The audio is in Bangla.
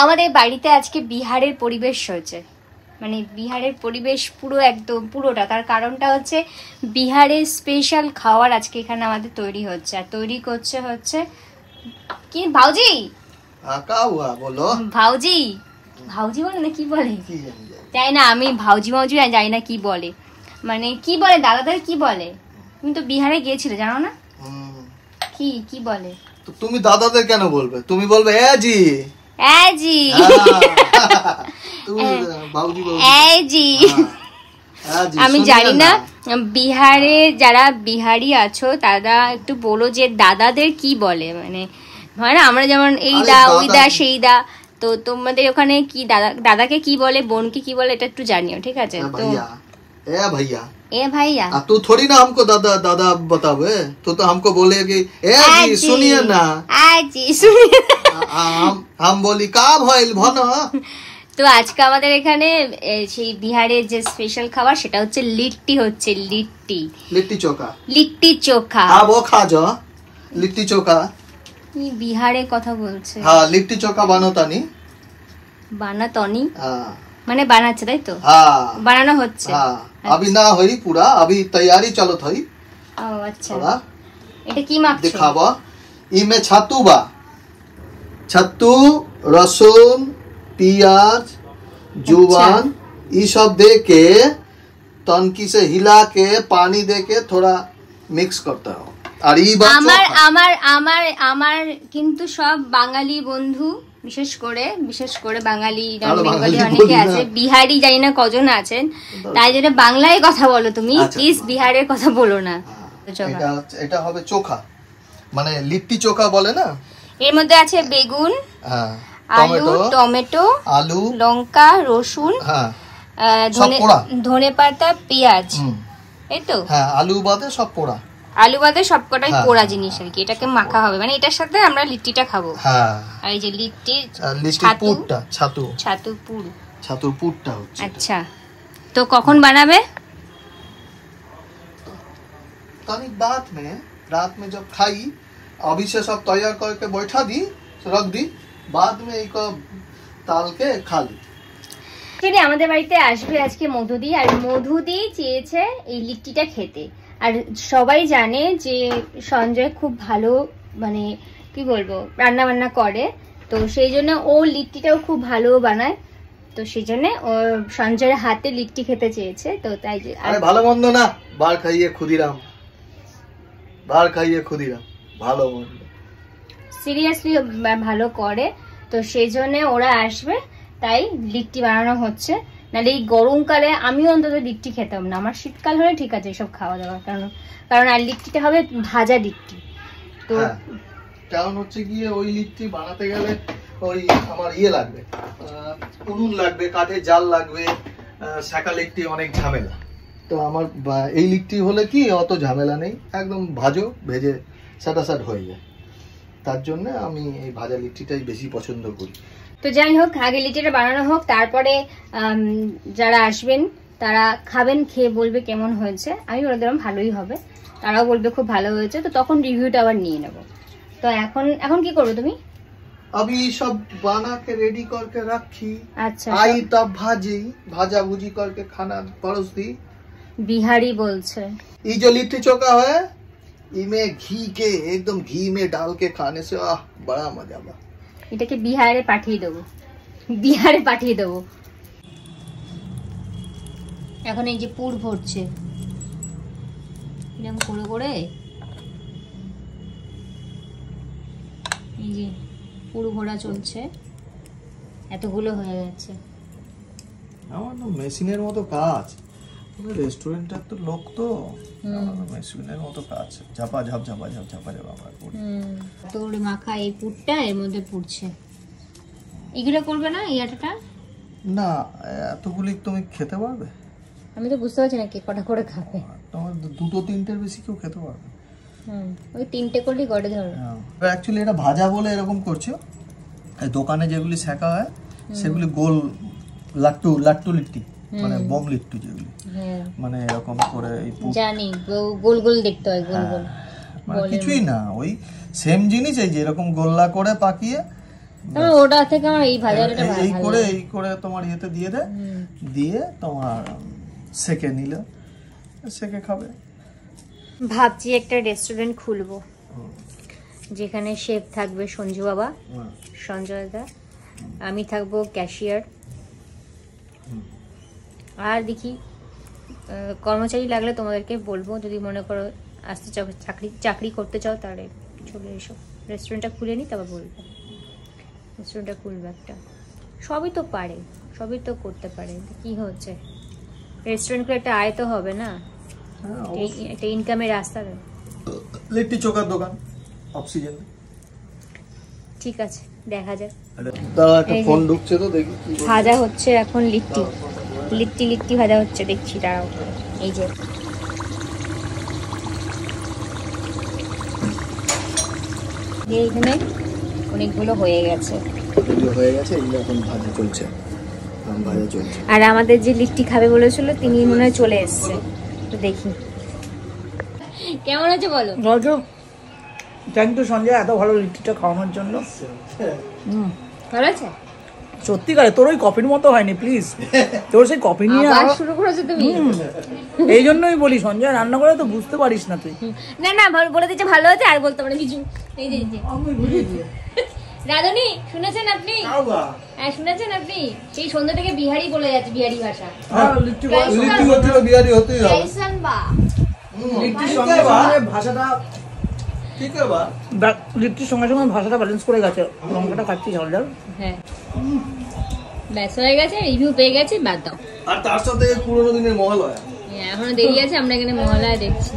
আমাদের বাড়িতে আজকে বিহারের পরিবেশ হয়েছে, মানে বিহারের পরিবেশ পুরো একদম পুরোটা। তার কারণটা হচ্ছে বিহারের স্পেশাল খাবার আজকে এখানে আমাদের তৈরি হচ্ছে, আর তৈরি করছে হচ্ছে কি ভাউজি। বলো ভাউজি, ভাউজি বলে না কি বলে জানি না, আমি ভাউজি ভাউজি জানি না কি বলে, মানে কি বলে দাদাদের কি বলে। তুমি তো বিহারে গিয়েছিলে জানো না, কি কি বলে? তুমি দাদাদের কেন বলবে, তুমি বলবে এ জি জি আমি জানি না। বিহারে যারা বিহারি আছো তারা একটু বলো যে দাদাদের কি বলে, মানে হয় না আমরা যেমন এই দা ওই দা সেই দা, তো তোমাদের ওখানে কি দাদাকে কি বলে, বোনকে কি বলে, এটা একটু জানিও, ঠিক আছে? তো भैया ए भैया तू थोड़ी ना हमको दादा दादा बतावे, तो हमको बोलेगी ए जी सुनिए ना, जी सुनिए हम बोली का भइल भनो। তো আজকে আমাদের এখানে সেই বিহারের যে স্পেশাল খাবার সেটা হচ্ছে লিট্টি, হচ্ছে লিট্টি, লিট্টি চোখা, লিট্টি চোখা। হ্যাঁ ও খা যা লিট্টি চোখা। কি বিহারে কথা বলছে? হ্যাঁ লিট্টি চোখা বানাতানি, বানাতনি হ্যাঁ মানে বানাচ্ছে তাই তো? হ্যাঁ বানানো হচ্ছে, হ্যাঁ अभी ना हुई पूरा, अभी तैयारी चलो थई। ও আচ্ছা, এটা কি মাখছো? दिखावा इमे छत्तू बा, छत्तू रसून प्याज जुबान ये सब दे के तनकी से हिला के पानी दे के थोड़ा मिक्स करता हो। আর এই আমার আমার আমার আমার কিন্তু সব বাঙালি বন্ধু, বিশেষ করে বাঙালি নন বেঙ্গলি অনেকে আছে, বিহারি জানি না কজন আছেন, তাই জন্য বাংলায় কথা বলো তুমি, প্লিজ বিহারের কথা বলো না। এটা হবে চোখা, মানে লিট্টি চোখা বলে না। এর মধ্যে আছে বেগুন, হ্যাঁ আলু, টমেটো, আলু, লঙ্কা, রসুন, হ্যাঁ ধনে পাতা, পেঁয়াজ, এই তো। হ্যাঁ আলু বাদে সব পোড়া, আলু বাদে সবকটাই পোড়া জিনিস আর কি। এটাকে মাখা হবে, মানে এটার সাথে আমরা লিট্টিটা খাবো। হ্যাঁ আর এই যে লিট্টির পুরটা, ছাতুর পুরটা হচ্ছে। আচ্ছা, তো কখন বানাবে? तनिक बाद में रात में जब खाई, अभी से सब तैयार करके बैठा दी, रख दी, बाद में एक ताल के खा ली। আমাদের বাড়িতে আসবে আজকে মধুদি, আর মধুদি চেয়েছে এই লিট্টিটা খেতে। আর সবাই জানে যে সঞ্জয় খুব ভালো, মানে কি বলবো, রান্না বান্না করে, তো সেই জন্য ও লিট্টিটাও খুব ভালো বানায়, তো সেই জন্য ও সঞ্জয়ের হাতে লিট্টি খেতে চেয়েছে। তো তাই যে আরে ভালো মন্দ না, বার খাইয়ে ক্ষুদিরাম, ভালো মন্দ সিরিয়াসলি ভালো করে, তো সেই জন্য ওরা আসবে, তাই লিট্টি বানানো হচ্ছে। নাহলে এই গরমকালে আমি অন্তত লিট্টি খেতাম না, আমার শীতকাল হলে ঠিক আছে এসব খাওয়া দাওয়া, কারণ আর লিট্টিটা হবে ভাজা লিট্টি। তো কারণ হচ্ছে গিয়ে ওই লিট্টি বানাতে গেলে ওই আমার লাগবে, উনুন লাগবে, কাঠে জাল লাগবে, শাকা লিট্টি অনেক ঝামেলা। তো আমার এই লিট্টি হলে কি অত ঝামেলা নেই, একদম ভেজে সাটাসাট হয়ে যায়, তার জন্য আমি এই ভাজা লিট্টিটাই বেশি পছন্দ করি। তো যাই হোক, আগে লিট্টিটা বানানো হোক, তারপরে যারা আসবেন তারা খাবেন, খেয়ে বলবে কেমন হয়েছে। আমি বলে দিলাম ভালোই হবে, তারাও বলবে খুব ভালো হয়েছে, তো তখন রিভিউটা আবার নিয়ে নেব। তো এখন কি করবে তুমি? अभी सब बना के रेडी करके रखी, अच्छा आई तब भाजा भुजी करके खाना परोस दी। बिहारी बोलছে ये जो लिट्टी चोखा है, इमे घी के एकदम घी में डाल के खाने से बड़ा मजा बा। এটাকে বিহারে পাঠিয়ে দেবো। এখন এই যে পুর ভরছে এরকম করে করে, এই যে পুর ভরা চলছে, এতগুলো হয়ে গেছে। আমার তো মেশিনের মতো কাজ, রেস্টুরেন্টের তো লোক, তো মেশিনের মতো কাজ, ঝাপা ঝাপ আমরা করি। তো ওরে মাখা এই পুরটা এর মধ্যে পুড়ছে, এগুলো করবে না এই আটাটা? না এতগুলি তুমি খেতে পারবে? আমি তো বুঝতে পারছি না কে কটা করে খাবে। তোমার দুটো তিনটের বেশি কেউ খেতে পারবে? ওই তিনটে করলেই গড়ে ধরো। অ্যাকচুয়ালি এটা ভাজা বলে এরকম করছো, এই দোকানে যেগুলি শেখা হয় সেগুলি গোল লাট্টু লিট্টি, মানে বম লিট্টু যেগুলি, মানে এরকম করে জানি গোল গোল দেখতে হয়, গোল গোল মানে কিছুই না, ওই সেম জিনিস, এই যে এরকম গোল্লা করে পাকিয়ে তবে ওটা থেকে আমার এই ভাজাটা ভালো এই করে তোমার ইয়েতে দিয়ে দে, দিয়ে তোমার সেকে নিলে সেকে খাবে। ভাবছি একটা রেস্টুরেন্ট খুলবো যেখানে শেফ থাকবে সঞ্জু বাবা, সঞ্জয় দা, আমি থাকবো ক্যাশিয়ার, আর দেখি কর্মচারী লাগলে তোমাদেরকে বলবো, যদি মনে করো আসতে চাও চাকরি করতে চাও তাহলে চলে এসো। রেস্টুরেন্টটা খুলে নি তারপর বলবো, রেস্টুরেন্টটা খুলবে একটা। সবই তো পারে, সবই তো করতে পারে, কি হচ্ছে, রেস্টুরেন্ট করে একটা আয় তো হবে না, একটা ইনকামের রাস্তা। লিট্টি চোখার দোকান অক্সিজেন। ঠিক আছে, দেখা যাক। ফোন ঢুকছে তো দেখি। ভাজা হচ্ছে এখন লিট্টি, লিট্টি লিট্টি ভাজা হচ্ছে, দেখছি দাঁড়াও। এই যে এইখানে অনেকগুলো হয়ে গেছে, এগুলো এখন ভাজা চলছে, আর আমাদের যে লিট্টি খাবে বলেছিল তিনি মনে হয় চলে এসছে, তো দেখি কেমন আছে বলো। থ্যাংক ইউ সঞ্জয় এত ভালো লিট্টিটা খাওয়ানোর জন্য। ভালো আছে সত্যিকারে, তোর ওই কফির মতো হয়নি প্লিজ, তোর সেই কফি নিয়ে আবার শুরু করেছো তুমি। এই জন্যই বলি সঞ্জয় রান্না করে তো বুঝতে পারিস না তুই। না না বলে দিচ্ছে ভালো আছে, আর বলতে পারে কিছু। এই যে রাধুনি শুনেছেন আপনি? হ্যাঁ শুনেছেন আপনি? সেই সন্ধ্যা থেকে বিহারি বলে যাচ্ছে, বিহারি ভাষা। লিট্টি হচ্ছিল বিহারি হতেই হবে। লিট্টির সঙ্গে ভাষাটা ঠিক আছে বা লিট্টির সঙ্গে সঙ্গে ভাষাটা ব্যালেন্স করে গেছে, লঙ্কাটা খাচ্ছি ঝাল ঝাল। হ্যাঁ ব্যাস হয়ে গেছে, রিভিউ পেয়ে গেছি, বাদ দাও। আর তার সাথে পুরোনো দিনের মহালয়া এখনো দেরি আছে, আমরা এখানে মহালয়া দেখছি।